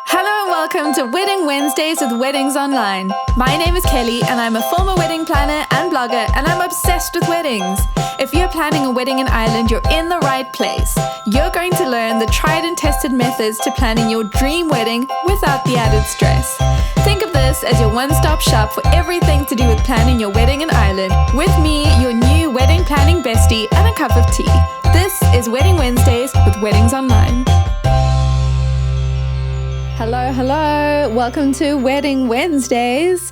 Hello and welcome to Wedding Wednesdays with Weddings Online. My name is Kelly and I'm a former wedding planner and blogger, and I'm obsessed with weddings. If you're planning a wedding in Ireland, you're in the right place. You're going to learn the tried and tested methods to planning your dream wedding without the added stress. Think of this as your one-stop shop for everything to do with planning your wedding in Ireland. With me, your new wedding planning bestie, and a cup of tea. This is Wedding Wednesdays with Weddings Online. Hello. Welcome to Wedding Wednesdays.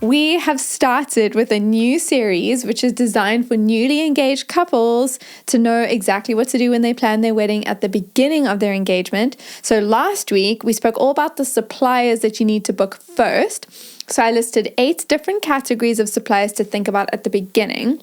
We have started with a new series which is designed for newly engaged couples to know exactly what to do when they plan their wedding at the beginning of their engagement. So last week, we spoke all about the suppliers that you need to book first. So I listed 8 different categories of suppliers to think about at the beginning.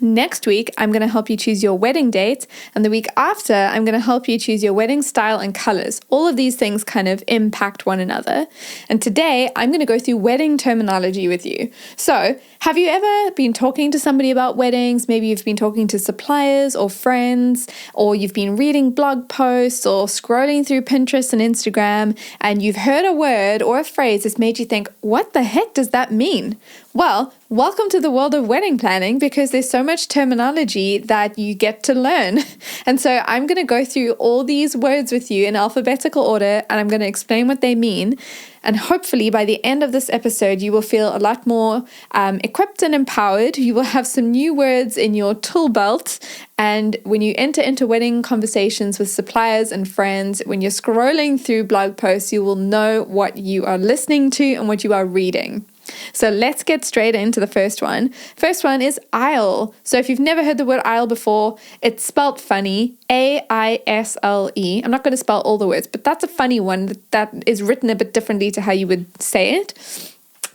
Next week, I'm going to help you choose your wedding date, and the week after, I'm going to help you choose your wedding style and colors. All of these things kind of impact one another. And today, I'm going to go through wedding terminology with you. So, have you ever been talking to somebody about weddings? Maybe you've been talking to suppliers or friends, or you've been reading blog posts or scrolling through Pinterest and Instagram, and you've heard a word or a phrase that's made you think, what the heck does that mean? Well, welcome to the world of wedding planning, because there's so much terminology that you get to learn. And so I'm going to go through all these words with you in alphabetical order, and I'm going to explain what they mean. And hopefully by the end of this episode, you will feel a lot more equipped and empowered. You will have some new words in your tool belt. And when you enter into wedding conversations with suppliers and friends, when you're scrolling through blog posts, you will know what you are listening to and what you are reading. So let's get straight into the first one. First one is aisle. So if you've never heard the word aisle before, it's spelled funny, A-I-S-L-E. I'm not going to spell all the words, but that's a funny one that is written a bit differently to how you would say it.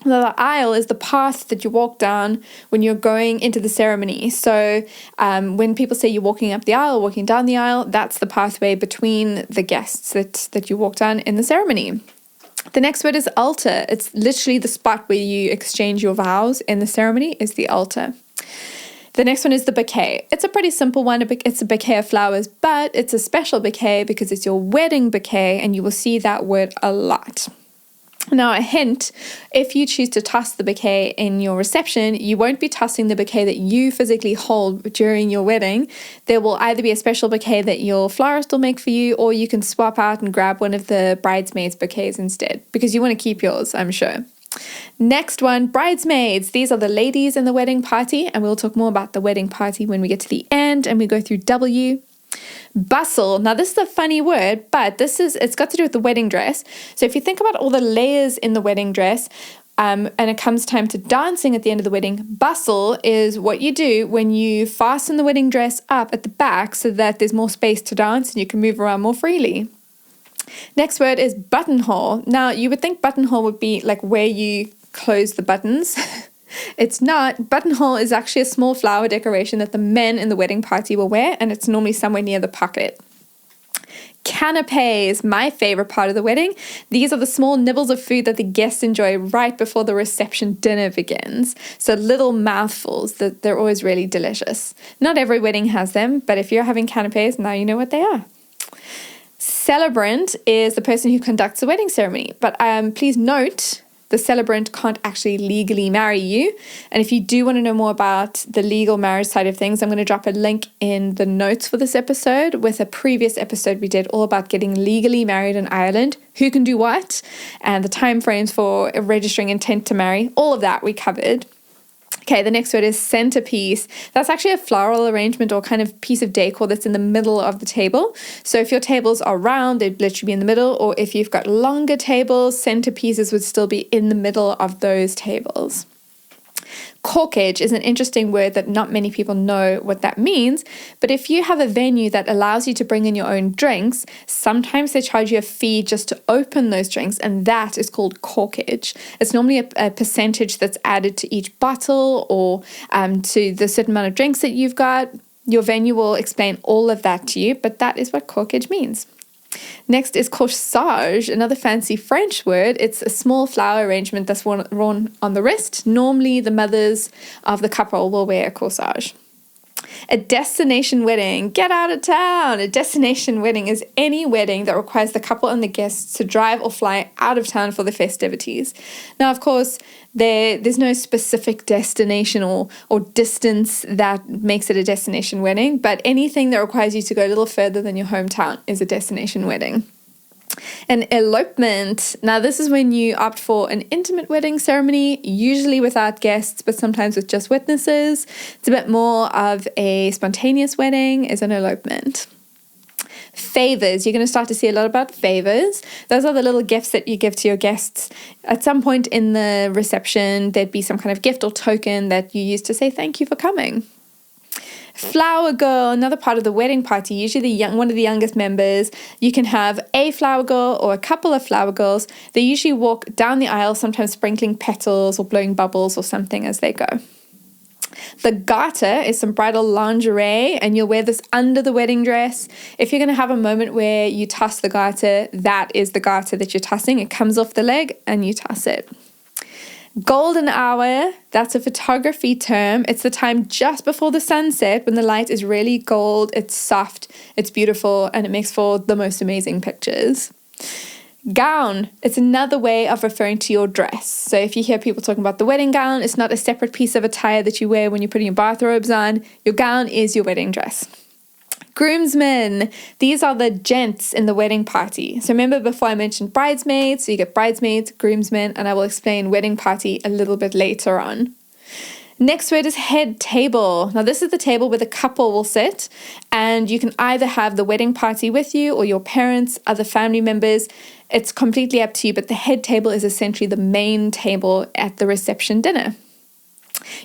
The aisle is the path that you walk down when you're going into the ceremony. So when people say you're walking up the aisle, walking down the aisle, that's the pathway between the guests that you walk down in the ceremony. The next word is altar. It's literally the spot where you exchange your vows in the ceremony is the altar. The next one is the bouquet. It's a pretty simple one. It's a bouquet of flowers, but it's a special bouquet because it's your wedding bouquet, and you will see that word a lot. Now, a hint, if you choose to toss the bouquet in your reception, you won't be tossing the bouquet that you physically hold during your wedding. There will either be a special bouquet that your florist will make for you, or you can swap out and grab one of the bridesmaids' bouquets instead, because you want to keep yours, I'm sure. Next one, bridesmaids. These are the ladies in the wedding party, and we'll talk more about the wedding party when we get to the end and we go through W. Bustle. Now this is a funny word, but it's got to do with the wedding dress. So if you think about all the layers in the wedding dress, and it comes time to dancing at the end of the wedding, bustle is what you do when you fasten the wedding dress up at the back so that there's more space to dance and you can move around more freely. Next word is buttonhole. Now you would think buttonhole would be like where you close the buttons. It's not. Buttonhole is actually a small flower decoration that the men in the wedding party will wear, and it's normally somewhere near the pocket. Canapés, my favorite part of the wedding. These are the small nibbles of food that the guests enjoy right before the reception dinner begins. So little mouthfuls that they're always really delicious. Not every wedding has them, but if you're having canapés, now you know what they are. Celebrant is the person who conducts the wedding ceremony, but please note, the celebrant can't actually legally marry you. And if you do want to know more about the legal marriage side of things, I'm going to drop a link in the notes for this episode with a previous episode we did all about getting legally married in Ireland, who can do what, and the timeframes for registering intent to marry. All of that we covered. Okay, the next word is centerpiece. That's actually a floral arrangement or kind of piece of decor that's in the middle of the table. So if your tables are round, they'd literally be in the middle, or if you've got longer tables, centerpieces would still be in the middle of those tables. Corkage is an interesting word that not many people know what that means, but if you have a venue that allows you to bring in your own drinks, sometimes they charge you a fee just to open those drinks, and that is called corkage. It's normally a percentage that's added to each bottle or to the certain amount of drinks that you've got. Your venue will explain all of that to you, but that is what corkage means. Next is corsage, another fancy French word. It's a small flower arrangement that's worn on the wrist. Normally, the mothers of the couple will wear a corsage. A destination wedding, get out of town. A destination wedding is any wedding that requires the couple and the guests to drive or fly out of town for the festivities. Now, of course, there's no specific destination or distance that makes it a destination wedding, but anything that requires you to go a little further than your hometown is a destination wedding. An elopement. Now, this is when you opt for an intimate wedding ceremony, usually without guests, but sometimes with just witnesses. It's a bit more of a spontaneous wedding, is an elopement. Favors. You're going to start to see a lot about favors. Those are the little gifts that you give to your guests. At some point in the reception, there'd be some kind of gift or token that you use to say thank you for coming. Flower girl, another part of the wedding party, usually one of the youngest members. You can have a flower girl or a couple of flower girls. They usually walk down the aisle, sometimes sprinkling petals or blowing bubbles or something as they go. The garter is some bridal lingerie, and you'll wear this under the wedding dress. If you're going to have a moment where you toss the garter, that is the garter that you're tossing. It comes off the leg and you toss it. Golden hour, that's a photography term. It's the time just before the sunset when the light is really gold, it's soft, it's beautiful, and it makes for the most amazing pictures. Gown, it's another way of referring to your dress. So if you hear people talking about the wedding gown, it's not a separate piece of attire that you wear when you're putting your bathrobes on. Your gown is your wedding dress. Groomsmen, these are the gents in the wedding party. So remember before I mentioned bridesmaids, so you get bridesmaids, groomsmen, and I will explain wedding party a little bit later on. Next word is head table. Now this is the table where the couple will sit, and you can either have the wedding party with you or your parents, other family members. It's completely up to you, but the head table is essentially the main table at the reception dinner.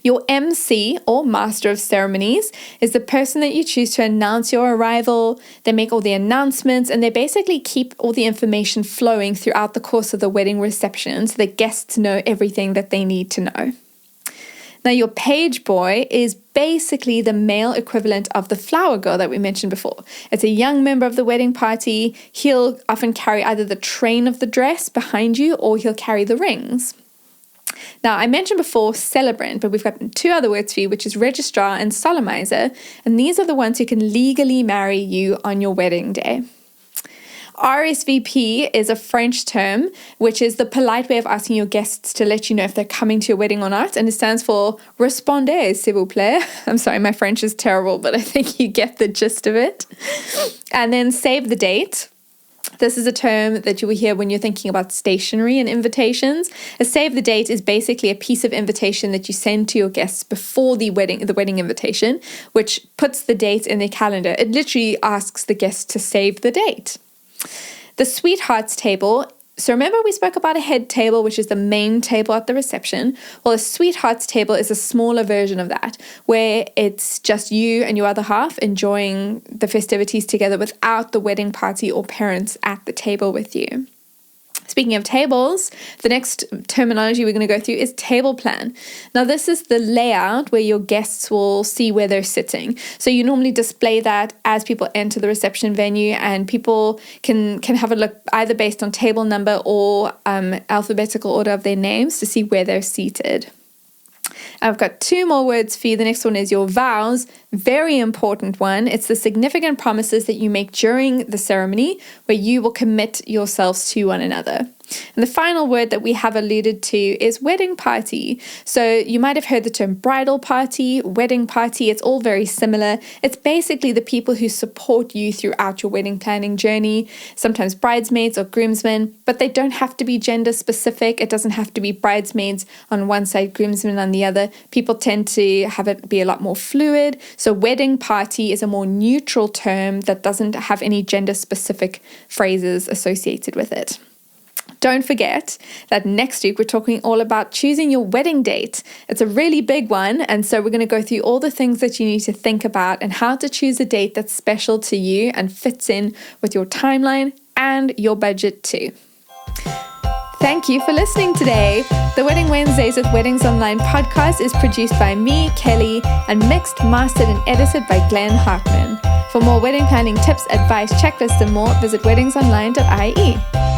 Your MC, or Master of Ceremonies, is the person that you choose to announce your arrival. They make all the announcements, and they basically keep all the information flowing throughout the course of the wedding reception so the guests know everything that they need to know. Now, your page boy is basically the male equivalent of the flower girl that we mentioned before. It's a young member of the wedding party. He'll often carry either the train of the dress behind you, or he'll carry the rings. Now, I mentioned before celebrant, but we've got two other words for you, which is registrar and solemnizer, and these are the ones who can legally marry you on your wedding day. RSVP is a French term, which is the polite way of asking your guests to let you know if they're coming to your wedding or not, and it stands for Respondez, s'il vous plaît. I'm sorry, my French is terrible, but I think you get the gist of it. And then save the date. This is a term that you will hear when you're thinking about stationery and invitations. A save the date is basically a piece of invitation that you send to your guests before the wedding invitation, which puts the date in their calendar. It literally asks the guests to save the date. The sweethearts table. So remember we spoke about a head table, which is the main table at the reception. Well, a sweethearts table is a smaller version of that, where it's just you and your other half enjoying the festivities together without the wedding party or parents at the table with you. Speaking of tables, the next terminology we're going to go through is table plan. Now, this is the layout where your guests will see where they're sitting. So you normally display that as people enter the reception venue, and people can have a look either based on table number or alphabetical order of their names to see where they're seated. I've got two more words for you. The next one is your vows. Very important one. It's the significant promises that you make during the ceremony where you will commit yourselves to one another. And the final word that we have alluded to is wedding party. So you might have heard the term bridal party, wedding party. It's all very similar. It's basically the people who support you throughout your wedding planning journey, sometimes bridesmaids or groomsmen, but they don't have to be gender specific. It doesn't have to be bridesmaids on one side, groomsmen on the other. People tend to have it be a lot more fluid. So wedding party is a more neutral term that doesn't have any gender specific phrases associated with it. Don't forget that next week we're talking all about choosing your wedding date. It's a really big one, and so we're going to go through all the things that you need to think about and how to choose a date that's special to you and fits in with your timeline and your budget too. Thank you for listening today. The Wedding Wednesdays with Weddings Online podcast is produced by me, Kelly, and mixed, mastered, and edited by Glenn Hartman. For more wedding planning tips, advice, checklists, and more, visit weddingsonline.ie.